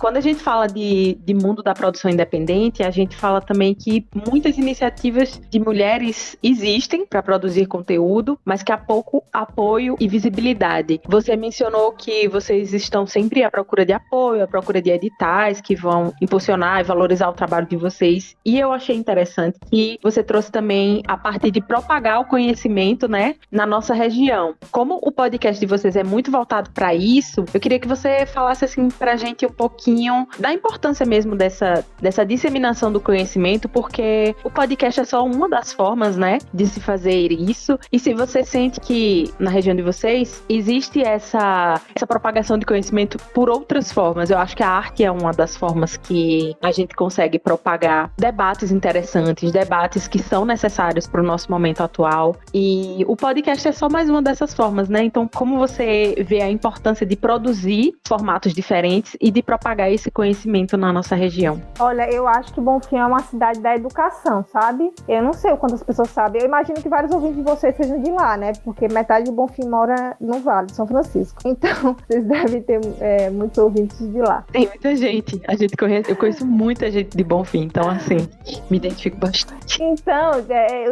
Quando a gente fala de mundo da produção independente, a gente fala também que muitas iniciativas de mulheres existem para produzir conteúdo, mas que há pouco apoio e visibilidade. Você mencionou que vocês estão sempre à procura de apoio, à procura de editais que vão impulsionar e valorizar o trabalho de vocês. E eu achei interessante que você trouxe também a parte de propagar o conhecimento, né, na nossa região. Como o podcast de vocês é muito voltado para isso, eu queria que você falasse assim pra gente um pouquinho da importância mesmo dessa disseminação do conhecimento, porque o podcast é só uma das formas, né, de se fazer isso. E se você sente que na região de vocês existe essa propagação de conhecimento por outras formas, eu acho que a arte é uma das formas que a gente consegue propagar debates interessantes, debates que são necessários para o nosso momento atual. E o podcast é só mais uma dessas formas, né? Então, como você vê a importância de produzir formatos diferentes e de propagar esse conhecimento na nossa região? Olha, eu acho que Bonfim é uma cidade da educação, sabe? Eu não sei quantas pessoas sabem. Eu imagino que vários ouvintes de vocês sejam de lá, né? Porque metade de Bonfim mora no Vale de São Francisco. Então, vocês devem ter muitos ouvintes de lá. Tem muita gente. Eu conheço muita gente de Bonfim, então, assim, me identifico bastante. Então,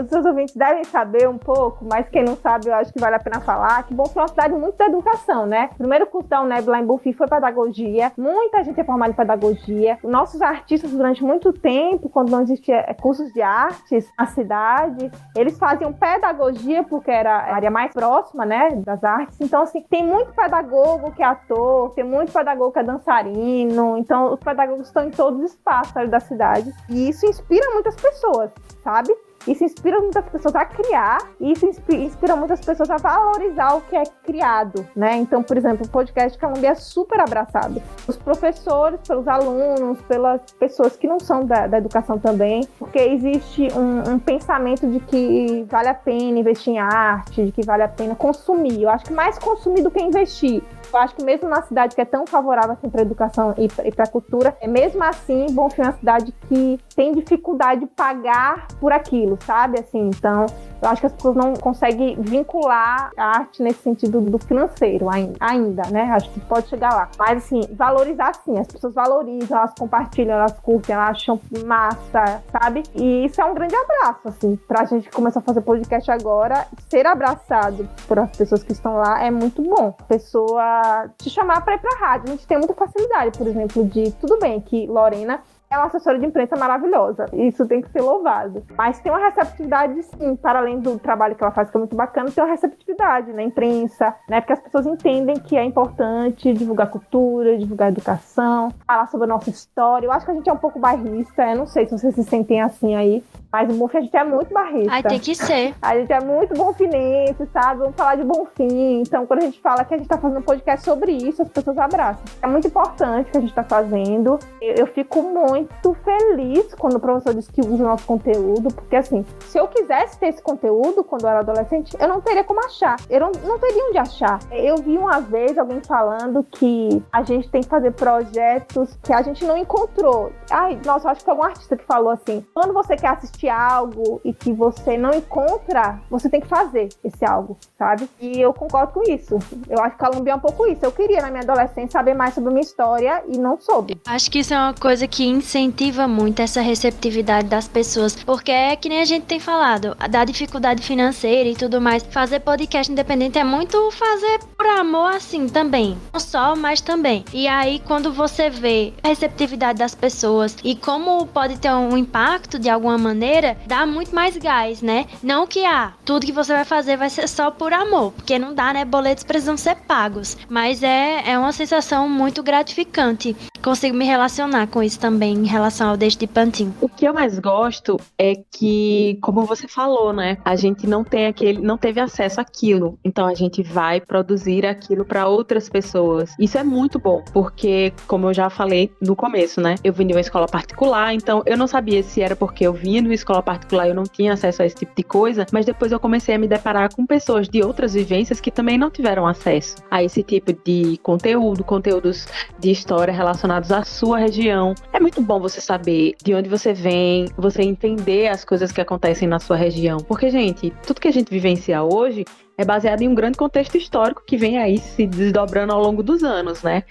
os seus ouvintes devem saber um pouco, mas quem não sabe, eu acho que vale a pena falar, que Bonfim é uma cidade muito da educação, né? O primeiro curso da UNEB lá em Bonfim foi pedagogia, muita gente é formada em pedagogia. Nossos artistas, durante muito tempo, quando não existia cursos de artes na cidade, eles faziam pedagogia, porque era a área mais próxima, né, das artes. Então, assim, tem muito pedagogo que é ator, tem muito pedagogo que é dançarino, então os pedagogos estão em todos os espaços da cidade, e isso inspira muitas pessoas, sabe? Isso inspira muitas pessoas a criar, e isso inspira muitas pessoas a valorizar o que é criado, né? Então, por exemplo, o podcast Calumbi é super abraçado. Os professores, pelos alunos, pelas pessoas que não são da educação também, porque existe um pensamento de que vale a pena investir em arte, de que vale a pena consumir. Eu acho que mais consumir do que investir. Eu acho que mesmo na cidade que é tão favorável assim, para a educação e para a cultura, mesmo assim, Bonfim é uma cidade que tem dificuldade de pagar por aquilo, sabe? Assim, então, eu acho que as pessoas não conseguem vincular a arte nesse sentido do financeiro ainda, né? Acho que pode chegar lá. Mas, assim, valorizar sim. As pessoas valorizam, elas compartilham, elas curtem, elas acham massa, sabe? E isso é um grande abraço, assim, pra gente começar a fazer podcast agora. Ser abraçado por as pessoas que estão lá é muito bom. A pessoa te chamar pra ir pra rádio. A gente tem muita facilidade, por exemplo, de... Tudo bem que Lorena é uma assessora de imprensa maravilhosa. Isso tem que ser louvado. Mas tem uma receptividade, sim, para além do trabalho que ela faz, que é muito bacana, tem uma receptividade na imprensa, né? Porque as pessoas entendem que é importante divulgar cultura, divulgar educação, falar sobre a nossa história. Eu acho que a gente é um pouco bairrista, eu não sei se vocês se sentem assim aí, Mas o Bonfim a gente é muito barrista. Ai, tem que ser. A gente é muito bonfinense, sabe? Vamos falar de Bonfim. Então, quando a gente fala que a gente tá fazendo um podcast sobre isso, as pessoas abraçam. É muito importante o que a gente tá fazendo. Eu fico muito feliz quando o professor diz que usa o nosso conteúdo, porque assim, se eu quisesse ter esse conteúdo quando eu era adolescente, eu não teria como achar. Eu não teria onde achar. Eu vi uma vez alguém falando que a gente tem que fazer projetos que a gente não encontrou. Ai, nossa, eu acho que foi algum artista que falou assim, quando você quer assistir algo e que você não encontra, você tem que fazer esse algo, sabe? E eu concordo com isso. Eu acho que Calumbi é um pouco isso. Eu queria, na minha adolescência, saber mais sobre a minha história e não soube. Acho que isso é uma coisa que incentiva muito essa receptividade das pessoas, porque é que nem a gente tem falado, da dificuldade financeira e tudo mais. Fazer podcast independente é muito fazer por amor assim também. Não só, mas também. E aí, quando você vê a receptividade das pessoas e como pode ter um impacto de alguma maneira, dá muito mais gás, né? Não que, tudo que você vai fazer vai ser só por amor, porque não dá, né? Boletos precisam ser pagos. Mas é uma sensação muito gratificante. Consigo me relacionar com isso também, em relação ao Deixe de Pantin. O que eu mais gosto é que, como você falou, né? A gente não teve acesso àquilo. Então a gente vai produzir aquilo para outras pessoas. Isso é muito bom, porque, como eu já falei no começo, né? Eu vim de uma escola particular, então eu não sabia se era porque eu vinha de uma escola particular e eu não tinha acesso a esse tipo de coisa, mas depois eu comecei a me deparar com pessoas de outras vivências que também não tiveram acesso a esse tipo de conteúdos de história relacionados à sua região. É muito bom você saber de onde você vem, você entender as coisas que acontecem na sua região, porque, gente, tudo que a gente vivencia hoje é baseado em um grande contexto histórico que vem aí se desdobrando ao longo dos anos, né?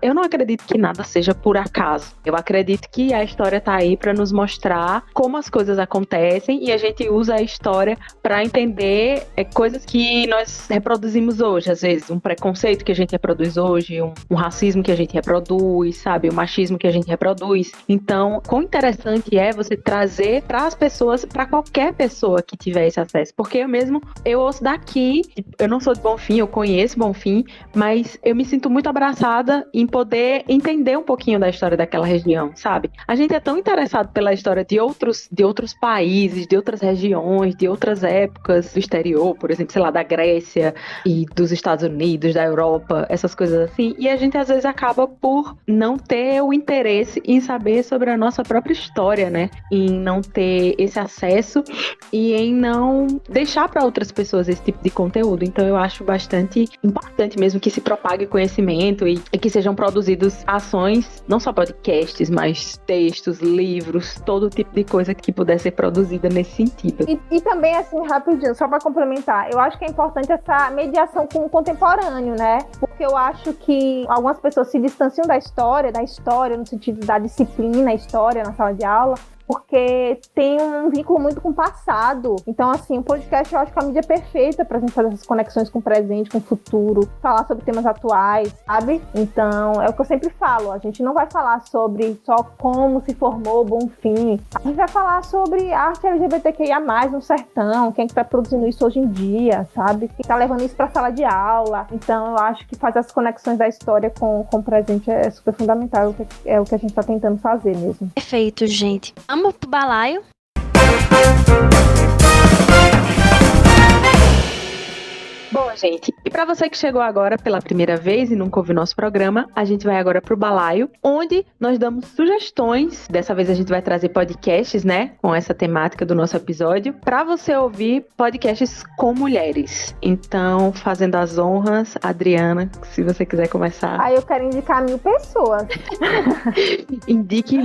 Eu não acredito que nada seja por acaso. Eu acredito que a história tá aí para nos mostrar como as coisas acontecem e a gente usa a história para entender coisas que nós reproduzimos hoje. Às vezes, um preconceito que a gente reproduz hoje, um racismo que a gente reproduz, sabe? O machismo que a gente reproduz. Então, quão interessante é você trazer para as pessoas, para qualquer pessoa que tiver esse acesso. Porque eu ouço daqui. Eu não sou de Bonfim, eu conheço Bonfim, mas eu me sinto muito abraçada em poder entender um pouquinho da história daquela região, sabe? A gente é tão interessado pela história de outros países, de outras regiões, de outras épocas do exterior, por exemplo, sei lá, da Grécia e dos Estados Unidos, da Europa, essas coisas assim, e a gente às vezes acaba por não ter o interesse em saber sobre a nossa própria história, né? Em não ter esse acesso e em não deixar para outras pessoas esse tipo de conteúdo. Então eu acho bastante importante mesmo que se propague conhecimento e que sejam produzidos ações, não só podcasts, mas textos, livros, todo tipo de coisa que puder ser produzida nesse sentido. E também, assim, rapidinho, só para complementar, eu acho que é importante essa mediação com o contemporâneo, né? Porque eu acho que algumas pessoas se distanciam da história no sentido da disciplina, história na sala de aula, porque tem um vínculo muito com o passado. Então, assim, o podcast eu acho que é a mídia perfeita pra gente fazer essas conexões com o presente, com o futuro, falar sobre temas atuais, sabe? Então, é o que eu sempre falo, a gente não vai falar sobre só como se formou o Bonfim, a gente vai falar sobre arte LGBTQIA+, no sertão, quem é que tá produzindo isso hoje em dia, sabe? Quem tá levando isso pra sala de aula. Então, eu acho que fazer as conexões da história com o presente é super fundamental, é o que a gente tá tentando fazer mesmo. Perfeito, gente. Vamos pro balaio? Bom, gente, e para você que chegou agora pela primeira vez e nunca ouviu nosso programa, a gente vai agora pro balaio, onde nós damos sugestões. Dessa vez a gente vai trazer podcasts, né, com essa temática do nosso episódio, para você ouvir podcasts com mulheres. Então, fazendo as honras, Adriana, se você quiser começar. Aí eu quero indicar 1000 pessoas. Indique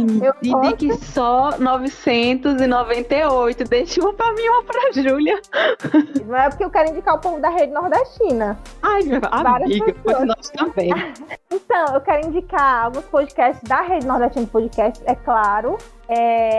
só 998. Deixa uma pra mim e uma pra Júlia. Não é porque eu quero indicar o povo da Rede Nordestina. Ai, minha amiga, pois nós também. Então, eu quero indicar alguns podcasts da Rede Nordestina de Podcasts, é claro.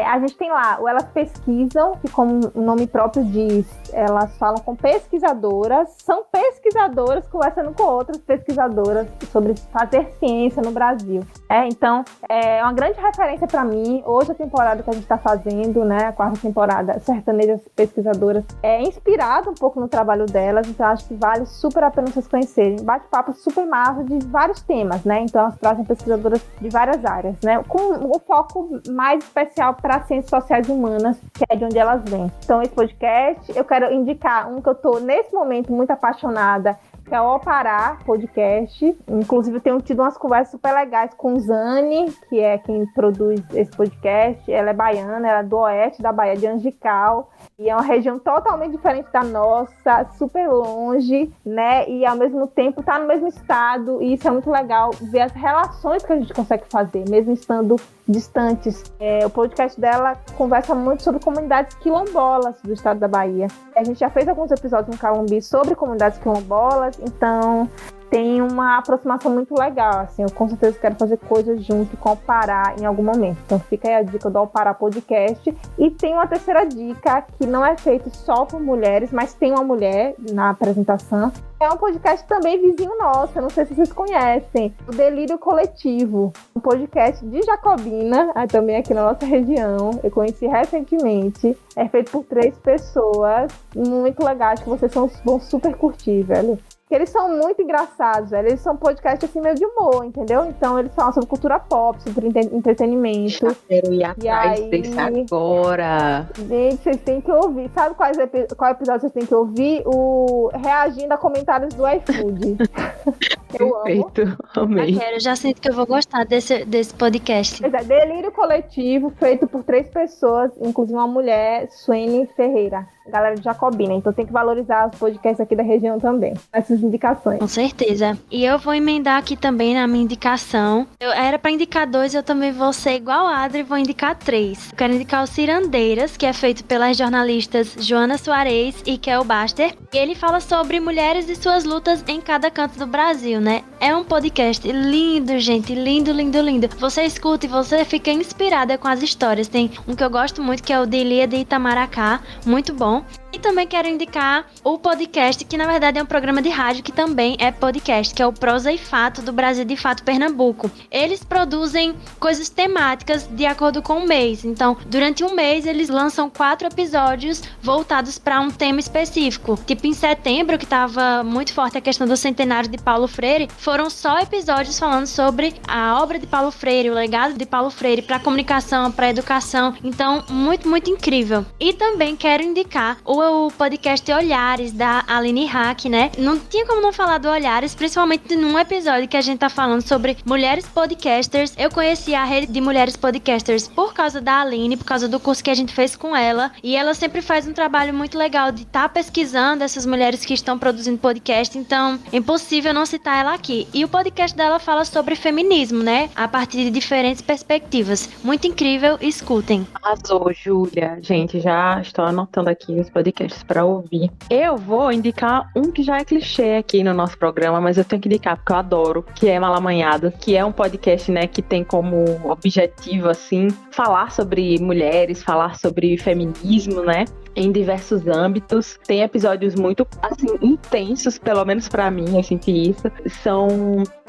A gente tem lá o Elas Pesquisam, que como o nome próprio diz, elas falam com pesquisadoras, são pesquisadoras conversando com outras pesquisadoras sobre fazer ciência no Brasil. Então, é uma grande referência para mim. Hoje a temporada que a gente está fazendo, né, a 4ª temporada, Sertanejas Pesquisadoras, é inspirado um pouco no trabalho delas, então acho que vale super a pena vocês conhecerem. Bate-papo super massa de vários temas, né, então elas trazem pesquisadoras de várias áreas, né, com o foco mais especial para ciências sociais e humanas, que é de onde elas vêm. Então, esse podcast, eu quero indicar um que eu estou, nesse momento, muito apaixonada, que é o Opará Podcast. Inclusive, eu tenho tido umas conversas super legais com Zane, que é quem produz esse podcast. Ela é baiana, ela é do oeste da Bahia, de Angical. E é uma região totalmente diferente da nossa, super longe, né? E, ao mesmo tempo, tá no mesmo estado. E isso é muito legal, ver as relações que a gente consegue fazer, mesmo estando distantes. O podcast dela conversa muito sobre comunidades quilombolas do estado da Bahia. A gente já fez alguns episódios no Calumbi sobre comunidades quilombolas, então tem uma aproximação muito legal, assim, eu com certeza quero fazer coisas junto com o Pará em algum momento. Então fica aí a dica do Pará Podcast. E tem uma terceira dica, que não é feito só por mulheres, mas tem uma mulher na apresentação. É um podcast também vizinho nosso, eu não sei se vocês conhecem, o Delírio Coletivo, um podcast de Jacobina, também aqui na nossa região. Eu conheci recentemente, é feito por 3 pessoas, muito legais, que vocês vão super curtir, velho. Porque eles são muito engraçados, velho. Eles são podcast assim meio de humor, entendeu? Então eles falam sobre cultura pop, sobre entretenimento. Já quero ir atrás desse agora. Gente, vocês têm que ouvir. Sabe qual episódio vocês têm que ouvir? O reagindo a comentários do iFood. Perfeito, amei. Eu já sinto que eu vou gostar desse podcast. Delírio Coletivo, feito por 3 pessoas, inclusive uma mulher, Suene Ferreira, galera de Jacobina. Então tem que valorizar os podcasts aqui da região também. Essas indicações. Com certeza. E eu vou emendar aqui também na minha indicação. Eu era pra indicar 2, eu também vou ser igual a Adri e vou indicar 3. Eu quero indicar o Cirandeiras, que é feito pelas jornalistas Joana Soares e Kel Baster. E ele fala sobre mulheres e suas lutas em cada canto do Brasil, né? É um podcast lindo, gente. Lindo, lindo, lindo. Você escuta e você fica inspirada com as histórias. Tem um que eu gosto muito, que é o de Ilia de Itamaracá. Muito bom. E também quero indicar o podcast, que na verdade é um programa de rádio que também é podcast, que é o Prosa e Fato do Brasil de Fato Pernambuco. Eles produzem coisas temáticas de acordo com o mês. Então, durante um mês, eles lançam 4 episódios voltados para um tema específico. Tipo, em setembro, que estava muito forte a questão do centenário de Paulo Freire, foram só episódios falando sobre a obra de Paulo Freire, o legado de Paulo Freire para a comunicação, para a educação. Então, muito, muito incrível. E também quero indicar o podcast Olhares, da Aline Hack, né? Não tinha como não falar do Olhares, principalmente num episódio que a gente tá falando sobre mulheres podcasters. Eu conheci a rede de mulheres podcasters por causa da Aline, por causa do curso que a gente fez com ela. E ela sempre faz um trabalho muito legal de estar pesquisando essas mulheres que estão produzindo podcast. Então, é impossível não citar ela aqui. E o podcast dela fala sobre feminismo, né? A partir de diferentes perspectivas. Muito incrível, escutem. Arrasou, Júlia. Gente, já estou anotando aqui os podcasts para ouvir. Eu vou indicar um que já é clichê aqui no nosso programa, mas eu tenho que indicar porque eu adoro, que é Malamanhada, que é um podcast, né, que tem como objetivo, assim, falar sobre mulheres, falar sobre feminismo, né, em diversos âmbitos. Tem episódios muito, assim, intensos, pelo menos para mim, eu senti isso. São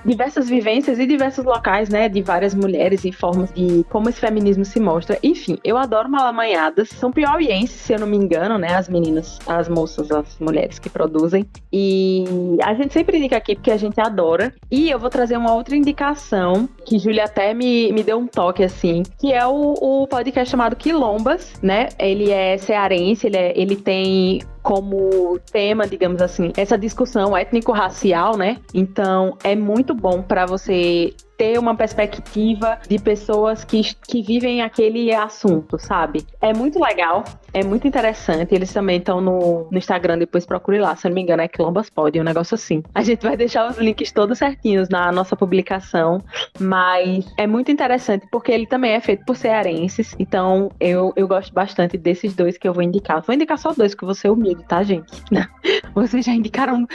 diversas vivências e diversos locais, né, de várias mulheres e formas de como esse feminismo se mostra. Enfim, eu adoro Malamanhadas. São piauienses, se eu não me engano, né, as meninas, as moças, as mulheres que produzem. E a gente sempre indica aqui porque a gente adora. E eu vou trazer uma outra indicação, que Júlia até me deu um toque, assim, que é o podcast chamado Quilombas, né? Ele é cearense, ele tem como tema, digamos assim, essa discussão étnico-racial, né? Então, é muito bom para você ter uma perspectiva de pessoas que vivem aquele assunto, sabe? É muito legal, é muito interessante. Eles também estão no Instagram, depois procure lá, se eu não me engano, é Quilombas Pod, um negócio assim. A gente vai deixar os links todos certinhos na nossa publicação, mas é muito interessante porque ele também é feito por cearenses, então eu gosto bastante desses 2 que eu vou indicar. Vou indicar só 2, que eu vou ser humilde, tá, gente? Vocês já indicaram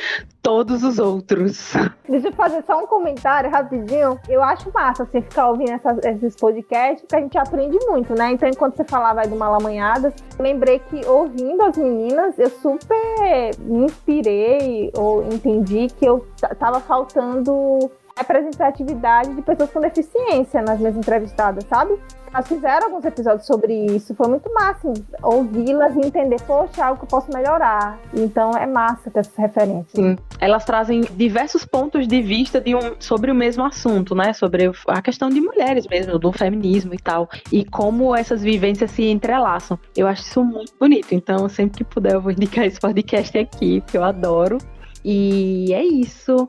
todos os outros. Deixa eu fazer só um comentário rapidinho. Eu acho massa você ficar ouvindo esses podcasts, porque a gente aprende muito, né? Então, enquanto você falava aí do Malamanhadas, lembrei que ouvindo as meninas, eu super me inspirei ou entendi que eu tava faltando representatividade de pessoas com deficiência nas minhas entrevistadas, sabe? Elas fizeram alguns episódios sobre isso, foi muito massa ouvi-las e entender, poxa, algo que eu posso melhorar. Então é massa ter essas referências. Sim, elas trazem diversos pontos de vista sobre o mesmo assunto, né? Sobre a questão de mulheres mesmo, do feminismo e tal. E como essas vivências se entrelaçam. Eu acho isso muito bonito. Então, sempre que puder, eu vou indicar esse podcast aqui, que eu adoro. E é isso.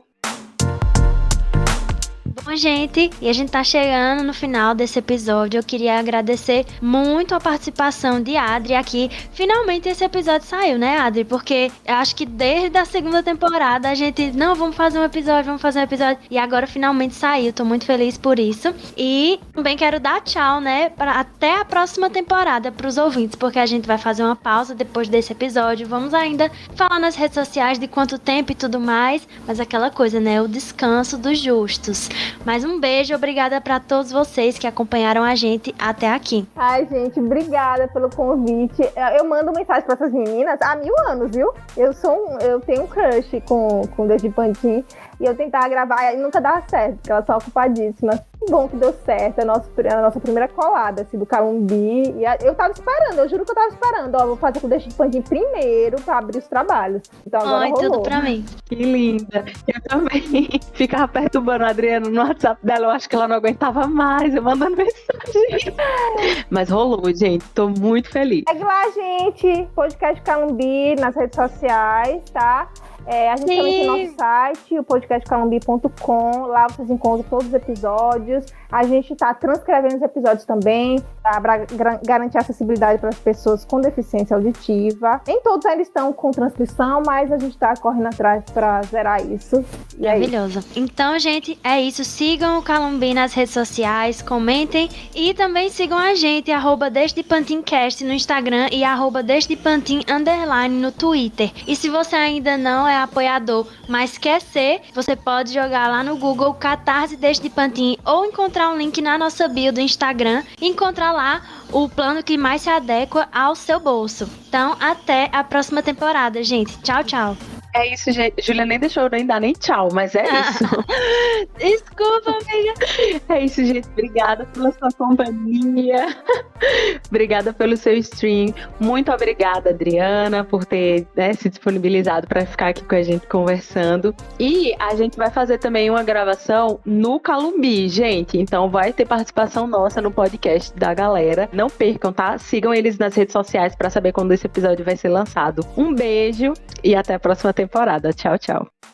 Bom, gente, e a gente tá chegando no final desse episódio. Eu queria agradecer muito a participação de Adri aqui. Finalmente esse episódio saiu, né, Adri? Porque eu acho que desde a segunda temporada a gente, não, vamos fazer um episódio. E agora finalmente saiu, tô muito feliz por isso. E também quero dar tchau, né, até a próxima temporada pros ouvintes, porque a gente vai fazer uma pausa depois desse episódio. Vamos ainda falar nas redes sociais de quanto tempo e tudo mais, mas aquela coisa, né, o descanso dos justos. Mais um beijo, obrigada para todos vocês que acompanharam a gente até aqui. Ai, gente, obrigada pelo convite. Eu mando mensagem para essas meninas há 1000 anos, viu? Eu tenho um crush com Desde Pantin e eu tentava gravar e nunca dava certo, porque elas são ocupadíssimas. Que bom que deu certo, a nossa primeira colada assim, do Calumbi. E eu tava esperando, eu juro que eu tava esperando. Ó, vou fazer com o Desde Pantin primeiro para abrir os trabalhos. Então agora rolou. Tudo pra mim. Que linda. Eu também ficava perturbando a Adriana no WhatsApp dela. Eu acho que ela não aguentava mais, eu mandando mensagem. Mas rolou, gente. Tô muito feliz. Segue lá, gente. Podcast Calumbi nas redes sociais, tá? A gente também tem nosso site, o podcastcalumbi.com. Lá vocês encontram todos os episódios. A gente tá transcrevendo os episódios também, para garantir acessibilidade para as pessoas com deficiência auditiva. Nem todos ainda estão com transcrição, mas a gente tá correndo atrás para zerar isso. E maravilhoso. Então, gente, é isso. Sigam o Calumbi nas redes sociais, comentem e também sigam a gente, @DesdePantinCast no Instagram e @DesdePantin_ no Twitter. E se você ainda não é apoiador, mas quer ser, você pode jogar lá no Google Catarse Desde Pantin ou encontrar um link na nossa bio do Instagram e encontrar lá o plano que mais se adequa ao seu bolso. Então, até a próxima temporada, gente. Tchau, tchau. É isso, gente. Júlia nem deixou eu nem dar nem tchau, mas é isso. Desculpa, amiga. É isso, gente. Obrigada pela sua companhia. Obrigada pelo seu stream. Muito obrigada, Adriana, por ter se disponibilizado para ficar aqui com a gente conversando. E a gente vai fazer também uma gravação no Calumbi, gente. Então vai ter participação nossa no podcast da galera. Não percam, tá? Sigam eles nas redes sociais para saber quando esse episódio vai ser lançado. Um beijo e até a próxima temporada. Tchau, tchau.